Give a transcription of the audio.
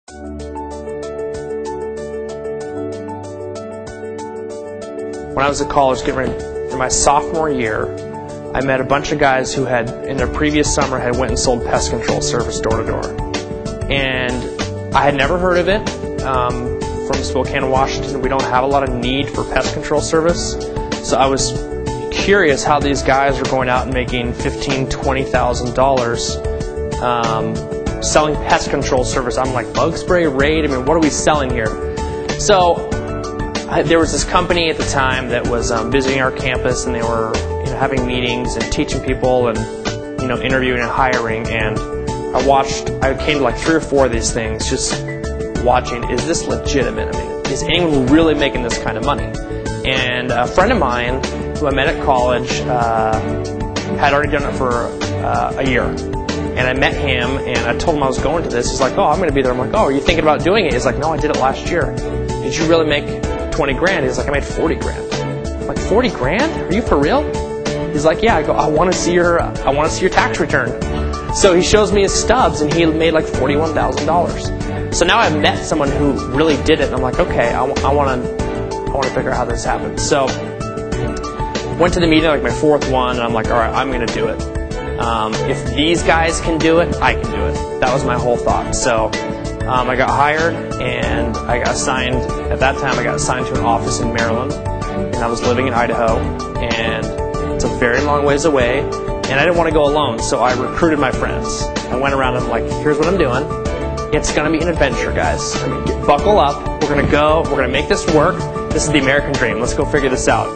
When I was at college, getting ready for my sophomore year, I met a bunch of guys who had, in their previous summer, had went and sold pest control service door to door. And I had never heard of it. From Spokane, Washington, we don't have a lot of need for pest control service. So I was curious how these guys were going out and making $15,000, $20,000 selling pest control service. I'm like, bug spray, raid, I mean, what are we selling here? So there was this company at the time that was visiting our campus, and they were having meetings and teaching people and interviewing and hiring. And I came to like 3 or 4 of these things, just watching, is this legitimate? I mean, is anyone really making this kind of money? And a friend of mine who I met at college had already done it for a year. And I met him, and I told him I was going to this. He's like, oh, I'm going to be there. I'm like, oh, are you thinking about doing it? He's like, no, I did it last year. Did you really make 20 grand? He's like, I made 40 grand. I'm like, 40 grand? Are you for real? He's like, yeah. I go, I want to see your tax return. So he shows me his stubs, and he made like $41,000. So now I've met someone who really did it, and I'm like, okay, I want to figure out how this happened. So went to the meeting, like my 4th one, and I'm like, all right, I'm going to do it. If these guys can do it, I can do it. That was my whole thought. So I got hired, and I got assigned, at that time I got assigned to an office in Maryland, and I was living in Idaho, and it's a very long ways away, and I didn't want to go alone, so I recruited my friends. I went around and I'm like, here's what I'm doing. It's going to be an adventure, guys. I mean, buckle up. We're going to go. We're going to make this work. This is the American dream. Let's go figure this out.